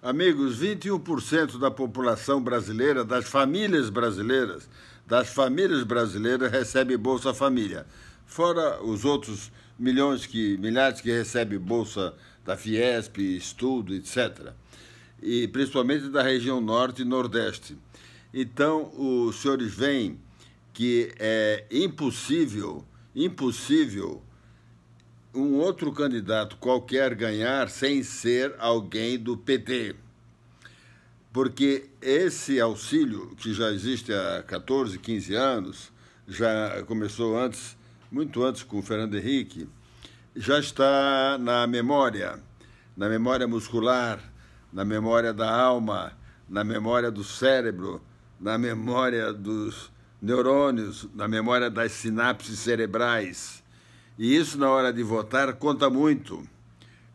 Amigos, 21% da população brasileira, das famílias brasileiras recebe Bolsa Família. Fora os outros milhares que recebem Bolsa da Fiesp, Estudo, etc. E principalmente da região Norte e Nordeste. Então, os senhores veem que é impossível um outro candidato qualquer ganhar sem ser alguém do PT. Porque esse auxílio, que já existe há 14, 15 anos, já começou antes, muito antes com o Fernando Henrique, já está na memória muscular, na memória da alma, na memória do cérebro, na memória dos neurônios, na memória das sinapses cerebrais. E isso, na hora de votar, conta muito.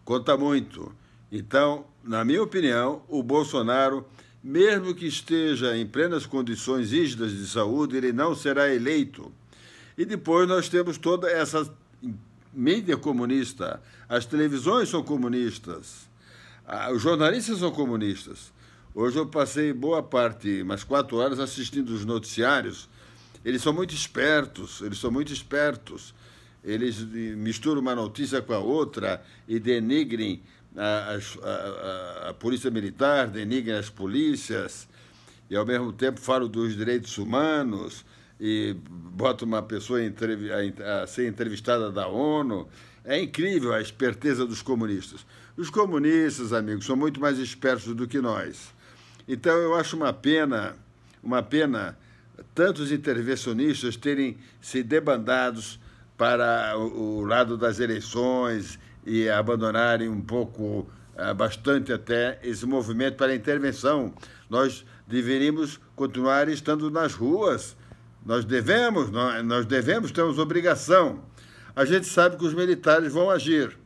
Conta muito. Então, na minha opinião, o Bolsonaro, mesmo que esteja em plenas condições rígidas de saúde, ele não será eleito. E depois nós temos toda essa mídia comunista. As televisões são comunistas. Os jornalistas são comunistas. Hoje eu passei boa parte, umas 4 horas, assistindo os noticiários. Eles são muito espertos, Eles misturam uma notícia com a outra e denigrem a polícia militar, denigrem as polícias, e ao mesmo tempo falam dos direitos humanos e botam uma pessoa a ser entrevistada da ONU. É incrível a esperteza dos comunistas. Os comunistas, amigos, são muito mais espertos do que nós. Então, eu acho uma pena tantos intervencionistas terem se debandados para o lado das eleições e abandonarem um pouco, bastante até, esse movimento para a intervenção. Nós deveríamos continuar estando nas ruas. Nós devemos, temos obrigação. A gente sabe que os militares vão agir.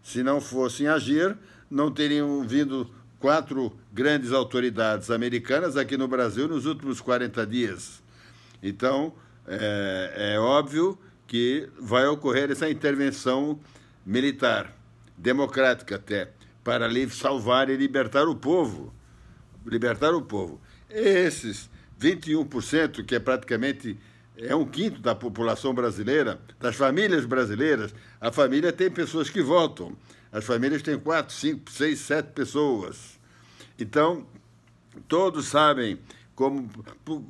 Se não fossem agir, não teriam vindo 4 grandes autoridades americanas aqui no Brasil nos últimos 40 dias. Então, é óbvio que vai ocorrer essa intervenção militar, democrática até, para salvar e libertar o povo. Esses 21%, que é praticamente um quinto da população brasileira, das famílias brasileiras, a família tem pessoas que votam. As famílias têm 4, 5, 6, 7 pessoas. Então, todos sabem como...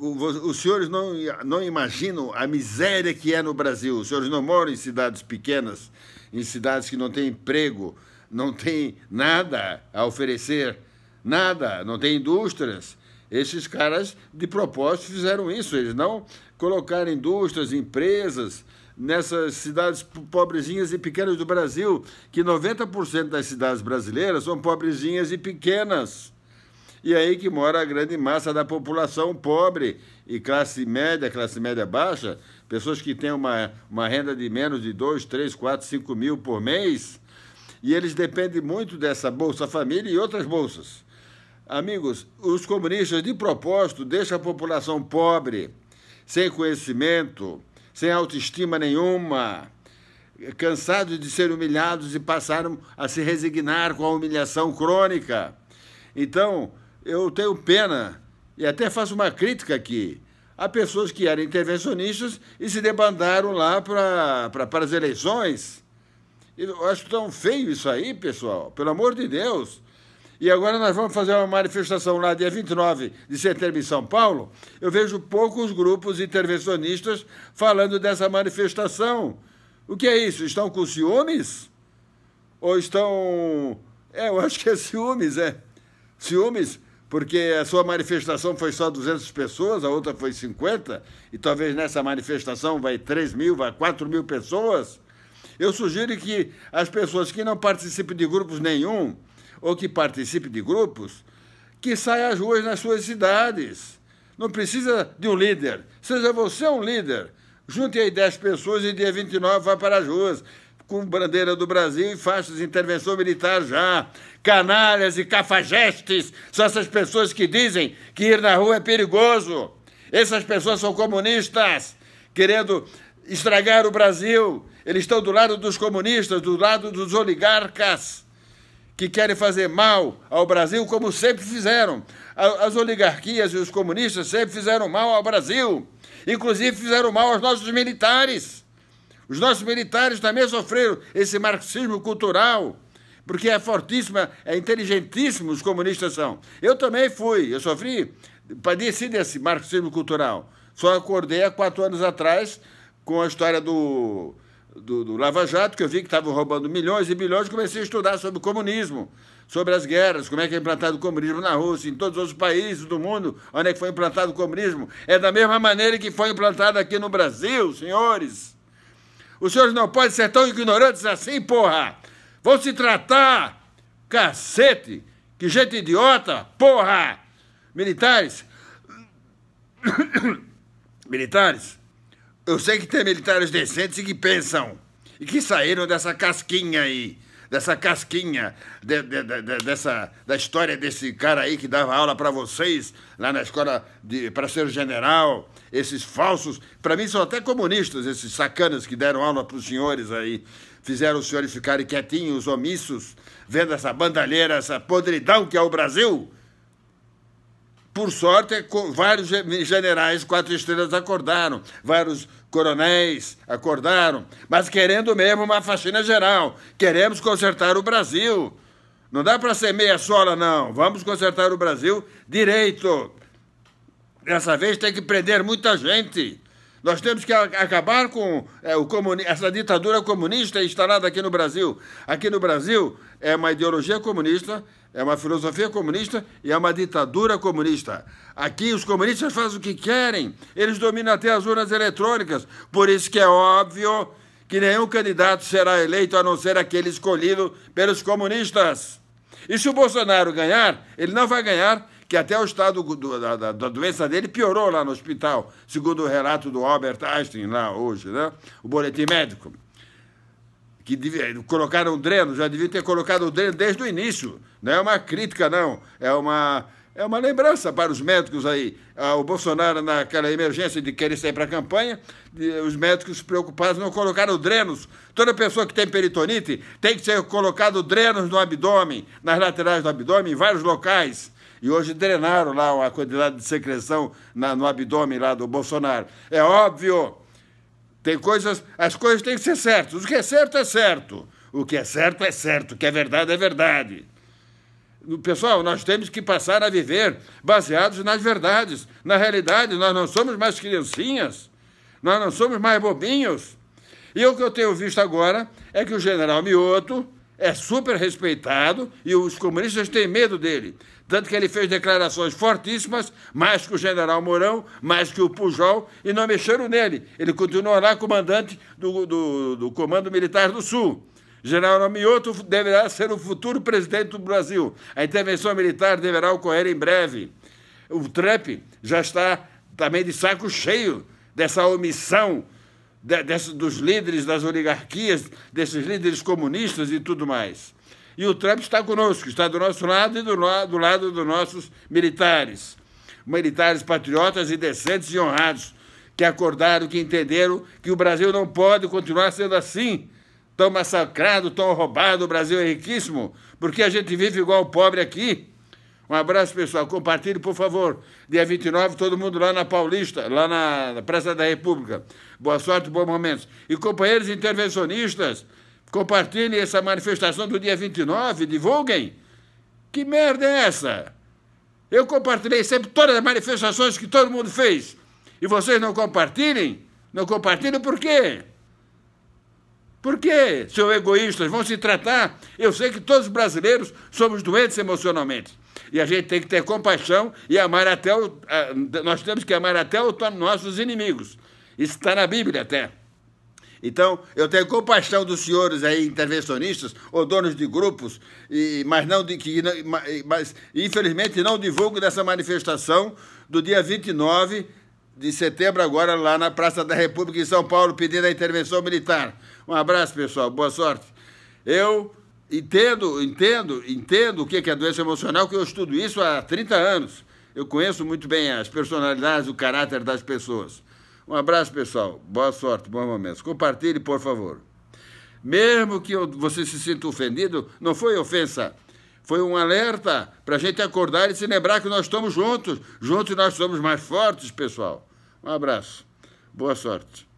Os senhores não imaginam a miséria que é no Brasil. Os senhores não moram em cidades pequenas, em cidades que não têm emprego, não têm nada a oferecer, nada, não têm indústrias. Esses caras, de propósito, fizeram isso. Eles não colocaram indústrias, empresas nessas cidades pobrezinhas e pequenas do Brasil, que 90% das cidades brasileiras são pobrezinhas e pequenas. E aí que mora a grande massa da população pobre e classe média baixa, pessoas que têm uma renda de menos de 2, 3, 4, 5 mil por mês, e eles dependem muito dessa Bolsa Família e outras bolsas. Amigos, os comunistas, de propósito, deixam a população pobre, sem conhecimento, sem autoestima nenhuma, cansados de ser humilhados e passaram a se resignar com a humilhação crônica. Então, eu tenho pena, e até faço uma crítica aqui, a pessoas que eram intervencionistas e se debandaram lá para as eleições. Eu acho tão feio isso aí, pessoal, pelo amor de Deus. E agora nós vamos fazer uma manifestação lá, dia 29 de setembro, em São Paulo. Eu vejo poucos grupos intervencionistas falando dessa manifestação. O que é isso? Estão com ciúmes? Ou estão... eu acho que é ciúmes, Ciúmes, porque a sua manifestação foi só 200 pessoas, a outra foi 50, e talvez nessa manifestação vai 3 mil, vai 4 mil pessoas. Eu sugiro que as pessoas que não participem de grupos nenhum, ou que participe de grupos, que saia às ruas nas suas cidades. Não precisa de um líder. Seja você um líder. Junte aí 10 pessoas e dia 29 vá para as ruas, com bandeira do Brasil e faixas de intervenção militar já. Canalhas e cafajestes são essas pessoas que dizem que ir na rua é perigoso. Essas pessoas são comunistas, querendo estragar o Brasil. Eles estão do lado dos comunistas, do lado dos oligarcas, que querem fazer mal ao Brasil, como sempre fizeram. As oligarquias e os comunistas sempre fizeram mal ao Brasil. Inclusive fizeram mal aos nossos militares. Os nossos militares também sofreram esse marxismo cultural, porque é fortíssimo, é inteligentíssimo, os comunistas são. Eu também fui, eu sofri, padeci desse marxismo cultural. Só acordei há 4 anos atrás com a história do Lava Jato, que eu vi que estavam roubando milhões e bilhões, comecei a estudar sobre o comunismo, sobre as guerras, como é que é implantado o comunismo na Rússia, em todos os outros países do mundo, onde é que foi implantado o comunismo. É da mesma maneira que foi implantado aqui no Brasil, senhores. Os senhores não podem ser tão ignorantes assim, porra! Vão se tratar, cacete! Que gente idiota, porra! Militares, militares, eu sei que tem militares decentes e que pensam, e que saíram dessa casquinha aí, dessa casquinha, da história desse cara aí que dava aula para vocês, lá na escola para ser general, esses falsos, para mim são até comunistas, esses sacanas que deram aula para os senhores aí, fizeram os senhores ficarem quietinhos, omissos, vendo essa bandalheira, essa podridão que é o Brasil. Por sorte, vários generais 4 estrelas acordaram, vários coronéis acordaram, mas querendo mesmo uma faxina geral. Queremos consertar o Brasil. Não dá para ser meia sola, não. Vamos consertar o Brasil direito. Dessa vez tem que prender muita gente. Nós temos que acabar com essa ditadura comunista instalada aqui no Brasil. Aqui no Brasil é uma ideologia comunista, é uma filosofia comunista e é uma ditadura comunista. Aqui os comunistas fazem o que querem, eles dominam até as urnas eletrônicas. Por isso que é óbvio que nenhum candidato será eleito a não ser aquele escolhido pelos comunistas. E se o Bolsonaro ganhar, ele não vai ganhar, que até o estado da doença dele piorou lá no hospital, segundo o relato do Albert Einstein lá hoje, né? O boletim médico. Que colocaram o dreno, já deviam ter colocado o dreno desde o início. Não é uma crítica, não. É uma lembrança para os médicos aí. O Bolsonaro, naquela emergência de querer sair para a campanha, os médicos preocupados não colocaram drenos. Toda pessoa que tem peritonite tem que ser colocado drenos no abdômen, nas laterais do abdômen, em vários locais. E hoje drenaram lá a quantidade de secreção no abdômen lá do Bolsonaro. É óbvio, as coisas têm que ser certas. O que é certo é certo. O que é certo é certo. O que é verdade é verdade. Pessoal, nós temos que passar a viver baseados nas verdades. Na realidade, nós não somos mais criancinhas. Nós não somos mais bobinhos. E o que eu tenho visto agora é que o general Mioto é super respeitado e os comunistas têm medo dele. Tanto que ele fez declarações fortíssimas, mais que o general Mourão, mais que o Pujol, e não mexeram nele. Ele continua lá comandante do Comando Militar do Sul. General Mioto deverá ser o futuro presidente do Brasil. A intervenção militar deverá ocorrer em breve. O Trump já está também de saco cheio dessa omissão dos líderes das oligarquias, desses líderes comunistas e tudo mais. E o Trump está conosco, está do nosso lado e do lado dos nossos militares. Militares patriotas e decentes e honrados, que acordaram, que entenderam que o Brasil não pode continuar sendo assim, tão massacrado, tão roubado. O Brasil é riquíssimo, porque a gente vive igual pobre aqui. Um abraço, pessoal. Compartilhe, por favor. Dia 29, todo mundo lá na Paulista, lá na Praça da República. Boa sorte, bons momentos. E companheiros intervencionistas, compartilhem essa manifestação do dia 29, divulguem. Que merda é essa? Eu compartilhei sempre todas as manifestações que todo mundo fez. E vocês não compartilhem? Não compartilham por quê? Por quê, seus egoístas? Vão se tratar? Eu sei que todos os brasileiros somos doentes emocionalmente. E a gente tem que ter compaixão e amar até nós temos que amar até os nossos inimigos. Isso está na Bíblia até. Então, eu tenho compaixão dos senhores aí, intervencionistas ou donos de grupos, mas infelizmente não divulgo dessa manifestação do dia 29 de setembro, agora lá na Praça da República em São Paulo, pedindo a intervenção militar. Um abraço, pessoal. Boa sorte. Eu entendo o que é doença emocional, que eu estudo isso há 30 anos. Eu conheço muito bem as personalidades, o caráter das pessoas. Um abraço, pessoal. Boa sorte, bons momentos. Compartilhe, por favor. Mesmo que você se sinta ofendido, não foi ofensa foi um alerta para a gente acordar e se lembrar que nós estamos juntos. Juntos nós somos mais fortes, pessoal. Um abraço. Boa sorte.